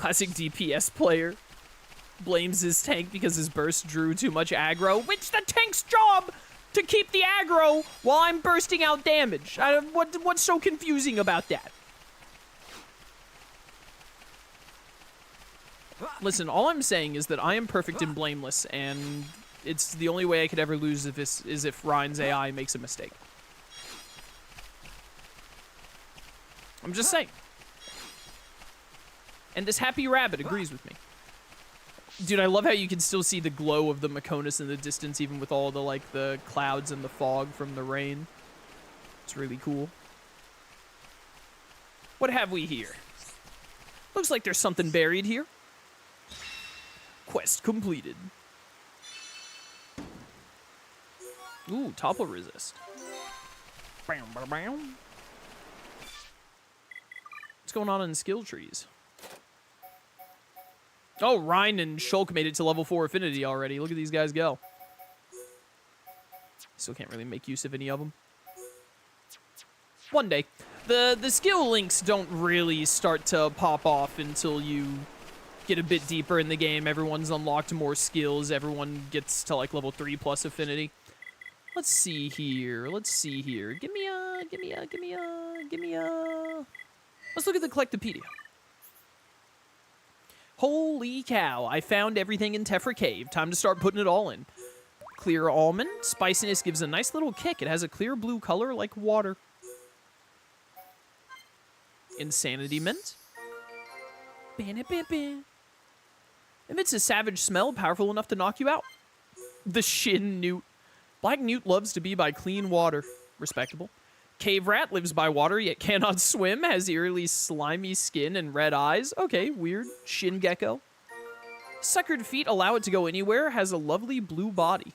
Classic DPS player blames his tank because his burst drew too much aggro. It's the tank's job to keep the aggro while I'm bursting out damage. What's so confusing about that? Listen, all I'm saying is that I am perfect and blameless, and it's the only way I could ever lose is if Ryan's AI makes a mistake. I'm just saying. And this happy rabbit agrees with me. Dude, I love how you can still see the glow of the Maconis in the distance, even with all the, like, the clouds and the fog from the rain. It's really cool. What have we here? Looks like there's something buried here. Quest completed. Ooh, topple resist. Bam, bam, bam. What's going on in skill trees? Oh, Ryan and Shulk made it to level 4 affinity already. Look at these guys go. Still can't really make use of any of them. One day. The skill links don't really start to pop off until you get a bit deeper in the game. Everyone's unlocked more skills. Everyone gets to like level 3 plus affinity. Let's see here. Give me a. Let's look at the Collectopedia. Holy cow, I found everything in Tephra Cave. Time to start putting it all in. Clear almond. Spiciness gives a nice little kick. It has a clear blue color like water. Insanity mint. Emits a savage smell powerful enough to knock you out. The Shin Newt. Black Newt loves to be by clean water. Respectable. Cave rat lives by water yet cannot swim. Has eerily slimy skin and red eyes. Okay, weird. Shin gecko. Suckered feet allow it to go anywhere. Has a lovely blue body.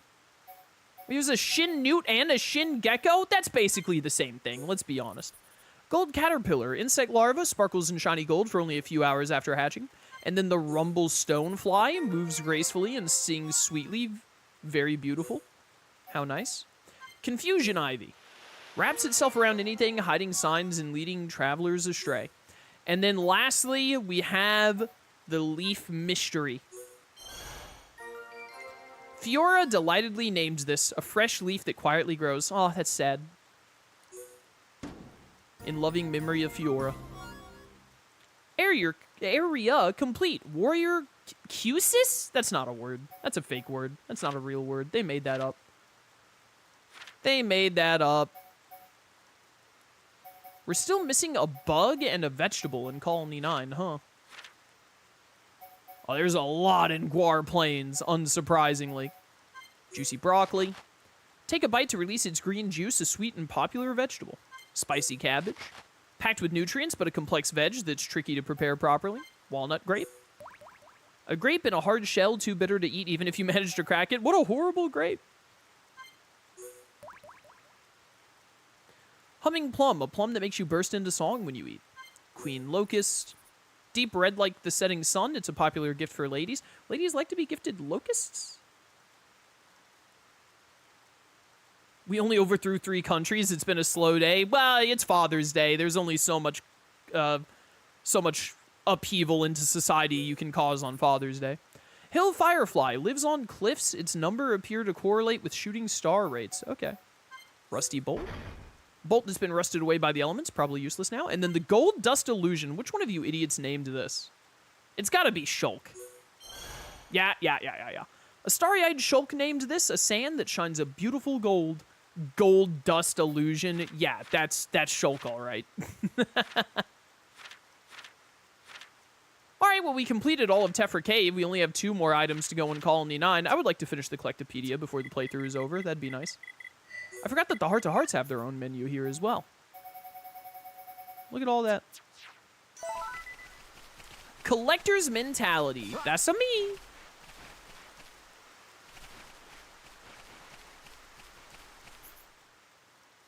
There's a Shin Newt and a Shin gecko? That's basically the same thing, let's be honest. Gold caterpillar. Insect larva sparkles in shiny gold for only a few hours after hatching. And then the rumble stonefly moves gracefully and sings sweetly. Very beautiful. How nice. Confusion ivy. Wraps itself around anything, hiding signs and leading travelers astray. And then lastly, we have the leaf mystery. Fiora delightedly names this a fresh leaf that quietly grows. Oh, that's sad. In loving memory of Fiora. Area complete. Warrior Cusis? That's not a word. That's a fake word. That's not a real word. They made that up. We're still missing a bug and a vegetable in Colony 9, huh? Oh, there's a lot in Guar Plains, unsurprisingly. Juicy broccoli. Take a bite to release its green juice, a sweet and popular vegetable. Spicy cabbage. Packed with nutrients, but a complex veg that's tricky to prepare properly. Walnut grape. A grape in a hard shell, too bitter to eat even if you manage to crack it. What a horrible grape. Humming plum, a plum that makes you burst into song when you eat. Queen locust. Deep red like the setting sun. It's a popular gift for ladies. Ladies like to be gifted locusts? We only overthrew 3 countries. It's been a slow day. Well, it's Father's Day. There's only so much upheaval into society you can cause on Father's Day. Hill firefly lives on cliffs. Its number appear to correlate with shooting star rates. Okay. Rusty bolt. Bolt has been rusted away by the elements. Probably useless now. And then the gold dust illusion. Which one of you idiots named this? It's got to be Shulk. Yeah. A starry-eyed Shulk named this a sand that shines a beautiful gold. Gold dust illusion. Yeah, that's Shulk, all right. All right, well, we completed all of Tephra Cave. We only have 2 more items to go in Colony 9. I would like to finish the Collectopedia before the playthrough is over. That'd be nice. I forgot that the Heart-to-Hearts have their own menu here as well. Look at all that. Collector's mentality. That's a me.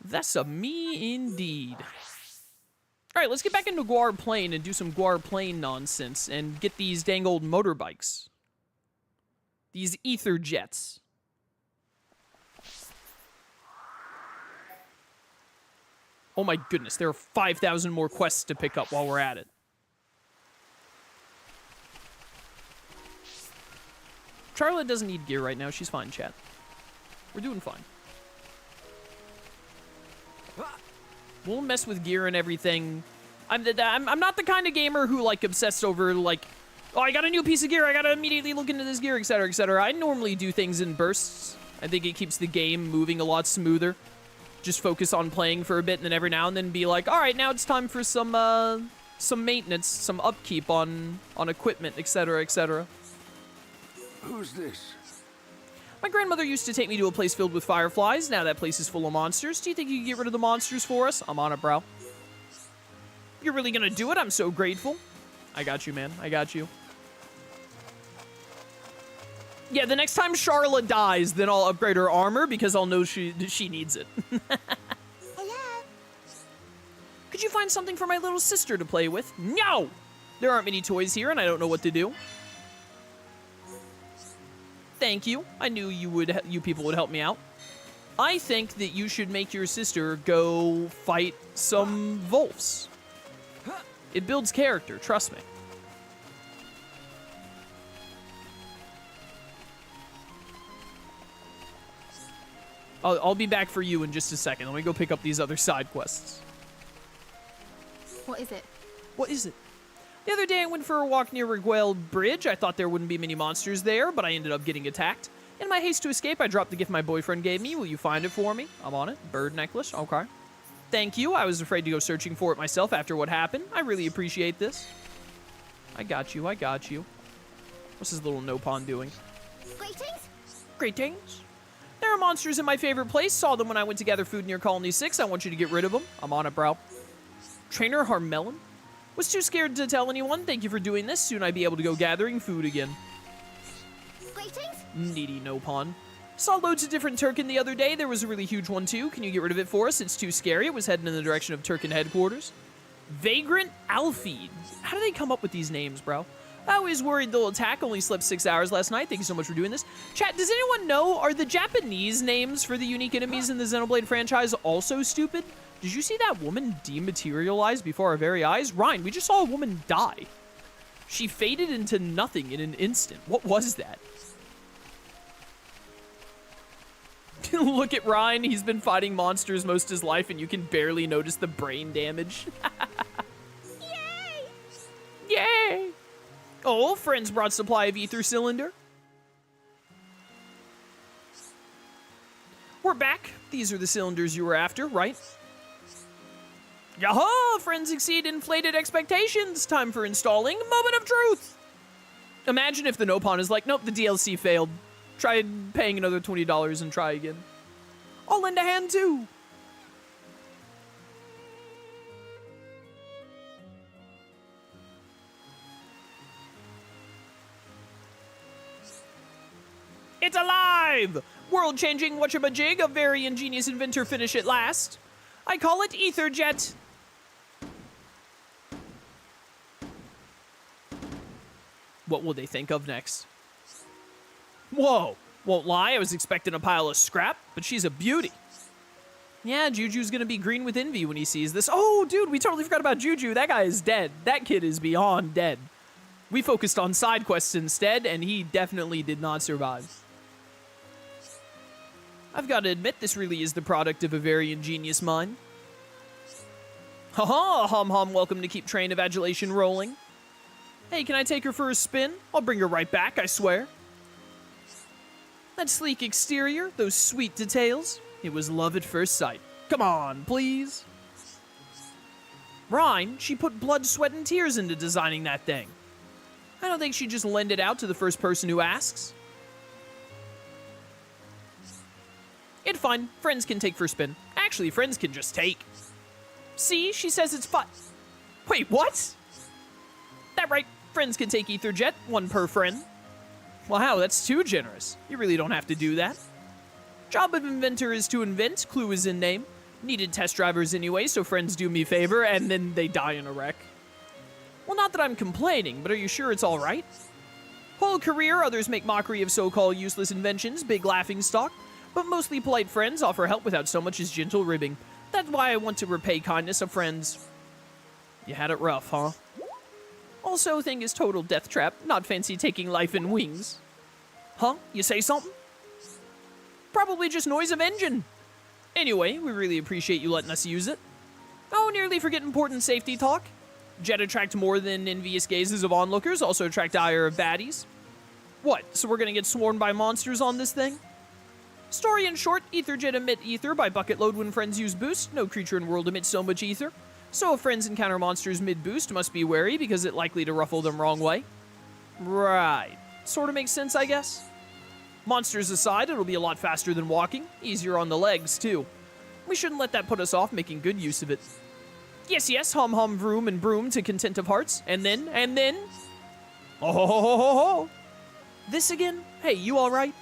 That's a me indeed. All right, let's get back into Guar Plain and do some Guar Plain nonsense and get these dang old motorbikes. These ether jets. Oh my goodness, there are 5,000 more quests to pick up while we're at it. Charlotte doesn't need gear right now. She's fine, chat. We're doing fine. We'll mess with gear and everything. I'm not the kind of gamer who, like, obsessed over, like, oh, I got a new piece of gear, I gotta immediately look into this gear, etc., etc. I normally do things in bursts. I think it keeps the game moving a lot smoother. Just focus on playing for a bit, and then every now and then be like, all right, now it's time for some maintenance, some upkeep on equipment, etc., etc. Who's this? My grandmother used to take me to a place filled with fireflies. Now that place is full of monsters. Do you think you could get rid of the monsters for us? I'm on it, bro. You're really gonna do it? I'm so grateful. I got you, man. I got you. Yeah, the next time Charlotte dies, then I'll upgrade her armor because I'll know she needs it. Hello? Could you find something for my little sister to play with? No! There aren't many toys here, and I don't know what to do. Thank you. I knew you people would help me out. I think that you should make your sister go fight some wolves. It builds character, trust me. I'll be back for you in just a second. Let me go pick up these other side quests. What is it? What is it? The other day I went for a walk near Riguel Bridge. I thought there wouldn't be many monsters there, but I ended up getting attacked. In my haste to escape, I dropped the gift my boyfriend gave me. Will you find it for me? I'm on it. Bird necklace. Okay. Thank you. I was afraid to go searching for it myself after what happened. I really appreciate this. I got you. I got you. What's this little Nopon doing? Greetings? Greetings. There are monsters in my favorite place. Saw them when I went to gather food near Colony 6. I want you to get rid of them. I'm on it, bro. Trainer Harmelin? Was too scared to tell anyone. Thank you for doing this. Soon I'd be able to go gathering food again. Greetings? Needy Nopon. Saw loads of different Turkin the other day. There was a really huge one too. Can you get rid of it for us? It's too scary. It was heading in the direction of Turkin headquarters. Vagrant Alfeed. How do they come up with these names, bro? I was worried they'll attack. Only slept 6 hours last night. Thank you so much for doing this. Chat, does anyone know, are the Japanese names for the unique enemies in the Xenoblade franchise also stupid? Did you see that woman dematerialize before our very eyes? Ryan, we just saw a woman die. She faded into nothing in an instant. What was that? Look at Ryan. He's been fighting monsters most of his life, and you can barely notice the brain damage. Yay! Yay! Oh, friends brought supply of ether cylinder. We're back. These are the cylinders you were after, right? Yaha! Friends exceed inflated expectations. Time for installing Moment of Truth. Imagine if the Nopon is like, nope, the DLC failed. Try paying another $20 and try again. I'll lend a hand too. It's alive! World-changing whatchamajig, a very ingenious inventor finish at last. I call it Etherjet. What will they think of next? Whoa, won't lie, I was expecting a pile of scrap, but she's a beauty. Yeah, Juju's gonna be green with envy when he sees this. Oh, dude, we totally forgot about Juju. That guy is dead. That kid is beyond dead. We focused on side quests instead, and he definitely did not survive. I've got to admit, this really is the product of a very ingenious mind. Haha, Hum Hum, welcome to keep train of adulation rolling. Hey, can I take her for a spin? I'll bring her right back, I swear. That sleek exterior, those sweet details. It was love at first sight. Come on, please. Rhine, she put blood, sweat, and tears into designing that thing. I don't think she'd just lend it out to the first person who asks. It's fine. Friends can take for a spin. Actually, friends can just take. See? She says it's fun. Wait, what? That right. Friends can take Etherjet, 1 per friend. Wow, that's too generous. You really don't have to do that. Job of inventor is to invent. Clue is in name. Needed test drivers anyway, so friends do me favor, and then they die in a wreck. Well, not that I'm complaining, but are you sure it's all right? Whole career, others make mockery of so-called useless inventions, big laughing stock, but mostly polite friends offer help without so much as gentle ribbing. That's why I want to repay kindness of friends. You had it rough, huh? Also, thing is total death trap, not fancy taking life in wings. Huh? You say something? Probably just noise of engine. Anyway, we really appreciate you letting us use it. Oh, nearly forget important safety talk. Jet attract more than envious gazes of onlookers, also attract ire of baddies. What, so we're gonna get swarmed by monsters on this thing? Story in short, ether jet emit ether by bucket load when friends use boost. No creature in world emits so much ether. So if friends encounter monsters mid-boost, must be wary because it likely to ruffle them wrong way. Right. Sorta makes sense, I guess. Monsters aside, it'll be a lot faster than walking. Easier on the legs, too. We shouldn't let that put us off making good use of it. Yes, yes, hum hum vroom and broom to content of hearts. And then... Oh ho ho ho ho ho! This again? Hey, you alright?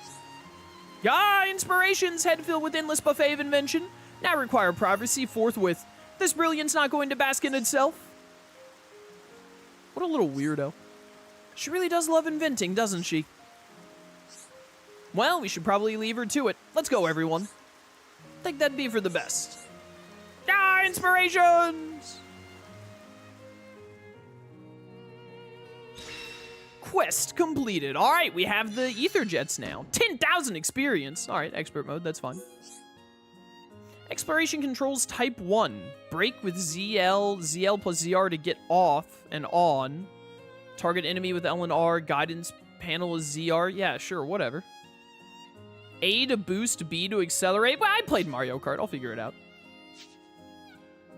Ah, inspirations head filled with endless buffet of invention. Now require privacy forthwith. This brilliance not going to bask in itself. What a little weirdo. She really does love inventing, doesn't she? Well, we should probably leave her to it. Let's go, everyone. Think that'd be for the best. Ah, inspirations! Quest completed. All right, we have the ether jets now. 10,000 experience. All right, expert mode, that's fine. Exploration controls type 1. Brake with ZL, ZL plus ZR to get off and on. Target enemy with L and R. Guidance panel is ZR. Yeah, sure, whatever. A to boost, B to accelerate. Well, I played Mario Kart. I'll figure it out.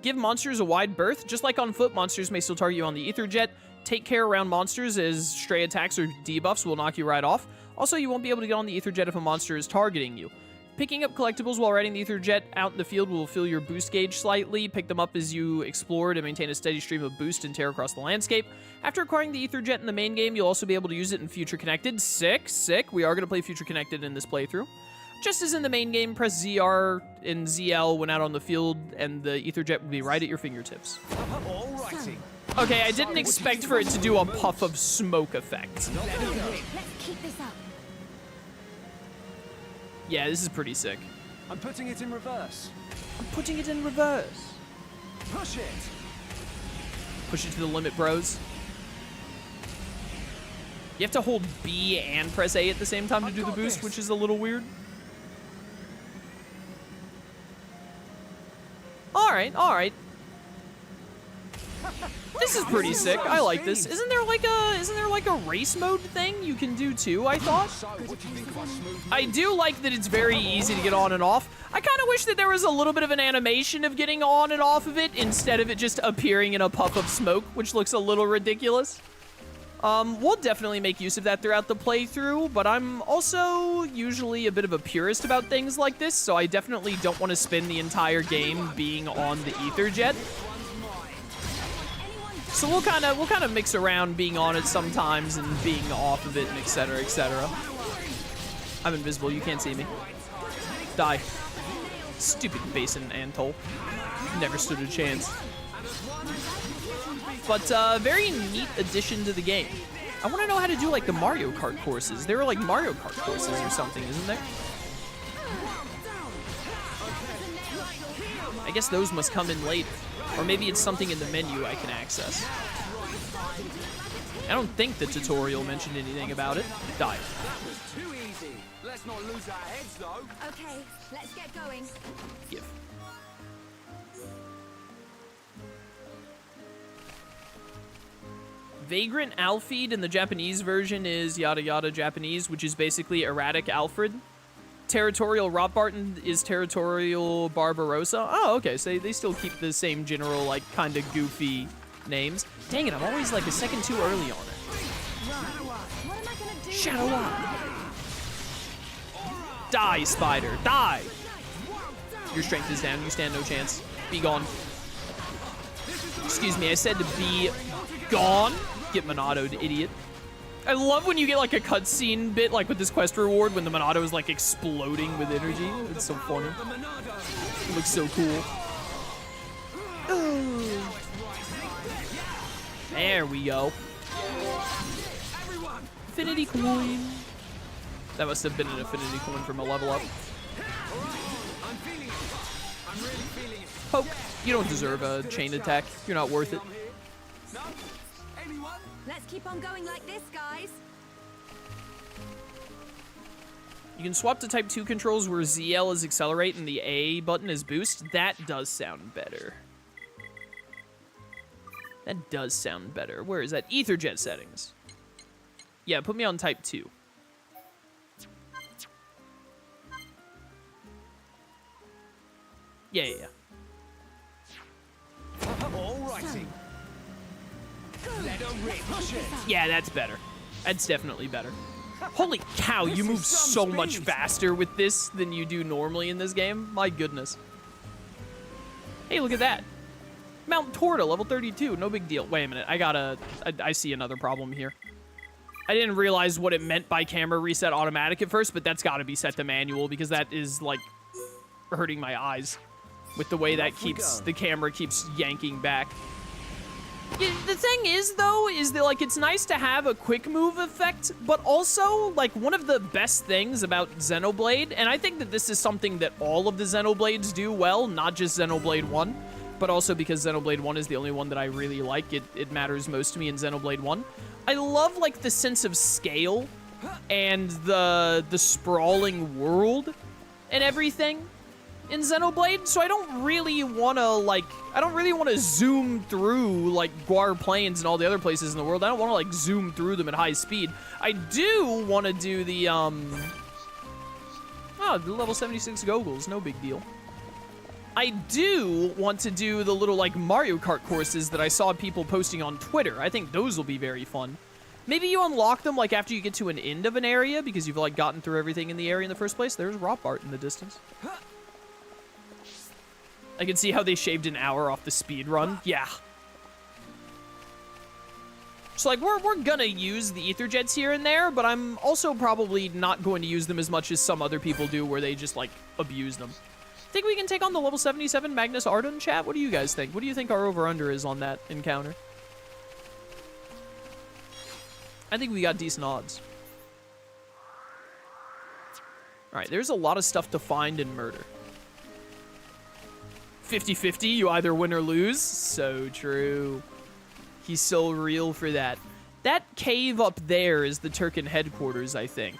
Give monsters a wide berth. Just like on foot, monsters may still target you on the ether jet. Take care around monsters as stray attacks or debuffs will knock you right off. Also, you won't be able to get on the ether jet if a monster is targeting you. Picking up collectibles while riding the ether jet out in the field will fill your boost gauge slightly. Pick them up as you explore to maintain a steady stream of boost and tear across the landscape. After acquiring the ether jet in the main game, you'll also be able to use it in Future Connected. Sick, sick. We are going to play Future Connected in this playthrough. Just as in the main game, press ZR and ZL when out on the field, and the ether jet will be right at your fingertips. Okay, I didn't expect for it to do a puff of smoke effect. Let's keep this up. Yeah, this is pretty sick. I'm putting it in reverse. I'm putting it in reverse. Push it. Push it to the limit, bros. You have to hold B and press A at the same time to do the boost, which is a little weird. All right, all right. This is pretty sick. I like this. Isn't there like a race mode thing you can do too, I thought? I do like that it's very easy to get on and off. I kind of wish that there was a little bit of an animation of getting on and off of it instead of it just appearing in a puff of smoke, which looks a little ridiculous. We'll definitely make use of that throughout the playthrough, but I'm also usually a bit of a purist about things like this, so I definitely don't want to spend the entire game being on the ether jet. So we'll kind of mix around being on it sometimes and being off of it and etc, etc. I'm invisible, you can't see me. Die. Stupid basin antole. Never stood a chance. But very neat addition to the game. I want to know how to do like the Mario Kart courses. There are like Mario Kart courses or something, isn't there? I guess those must come in later. Or maybe it's something in the menu I can access. I don't think the tutorial mentioned anything about it. Die. Too easy. Let's not lose our heads though. Okay, let's get going. Give. Vagrant Alfred in the Japanese version is yada yada Japanese, which is basically erratic Alfred. Territorial Rotbarton is Territorial Barbarossa. Oh, okay, so they still keep the same general, like, kind of goofy names. Dang it, I'm always, like, a second too early on it. What am I gonna do? Shadow Eye. Die, spider, die! Your strength is down, you stand no chance. Be gone. Excuse me, I said to be gone. Get Monato'd, idiot. I love when you get like a cutscene bit, like with this quest reward, when the Monado is like exploding with energy. It's so funny. It looks so cool. Ooh. There we go. Affinity coin. That must have been an affinity coin from a level up. Poke. You don't deserve a chain attack. You're not worth it. Let's keep on going like this, guys. You can swap to type 2 controls where ZL is accelerate and the A button is boost. That does sound better. That does sound better. Where is that? EtherJet settings. Yeah, put me on type 2. Yeah. Alrighty. Let 'em rip. Push it. Yeah, that's better. That's definitely better. Holy cow, you move so much faster with this than you do normally in this game. My goodness. Hey, look at that. Mount Torta, level 32. No big deal. Wait a minute. I see another problem here. I didn't realize what it meant by camera reset automatic at first, but that's got to be set to manual because that is, like, hurting my eyes with the way that the camera keeps yanking back. Yeah, the thing is, though, is that, like, it's nice to have a quick move effect, but also, like, one of the best things about Xenoblade, and I think that this is something that all of the Xenoblades do well, not just Xenoblade 1, but also because Xenoblade 1 is the only one that I really like, it matters most to me in Xenoblade 1. I love, like, the sense of scale and the sprawling world and everything in Xenoblade, so I don't really want to, zoom through, like, Guar Plains and all the other places in the world. I don't want to, like, zoom through them at high speed. I do want to do the, the level 76 goggles, no big deal. I do want to do the little, like, Mario Kart courses that I saw people posting on Twitter. I think those will be very fun. Maybe you unlock them, like, after you get to an end of an area because you've, like, gotten through everything in the area in the first place. There's Ropart in the distance. I can see how they shaved an hour off the speed run. Yeah. So, like, we're gonna use the EtherJets here and there, but I'm also probably not going to use them as much as some other people do where they just, like, abuse them. Think we can take on the level 77 Magnus Ardun, chat? What do you guys think? What do you think our over-under is on that encounter? I think we got decent odds. Alright, there's a lot of stuff to find and murder. 50-50, you either win or lose. So true. He's so real for that. That cave up there is the Turkin headquarters, I think.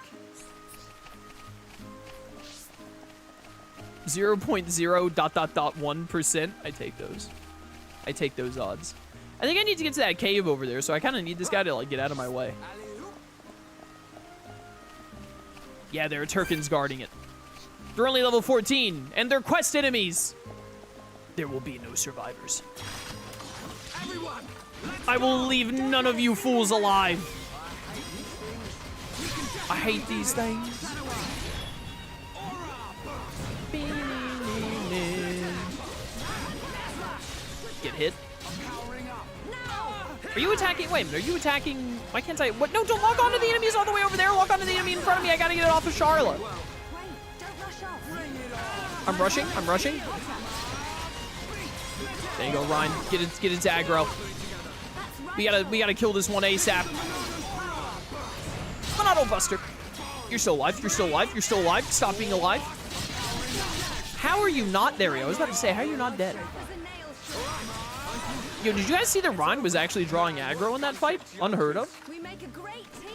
0.0.1%. I take those. I take those odds. I think I need to get to that cave over there, so I kind of need this guy to, like, get out of my way. Yeah, there are Turkins guarding it. They're only level 14, and they're quest enemies. There will be no survivors. I will leave none of you fools alive. I hate these things. Get hit. Are you attacking? Wait a minute, are you attacking? Why can't I? What? No, don't lock onto the enemies all the way over there. Lock onto the enemy in front of me. I gotta get it off of Charlotte. I'm rushing. I'm rushing. There you go, Ryan. Get its aggro. We gotta kill this one ASAP. Monado Buster. You're still alive. You're still alive. You're still alive. Stop being alive. How are you not there? I was about to say, how are you not dead? Yo, did you guys see that Ryan was actually drawing aggro in that fight? Unheard of. We make a great team.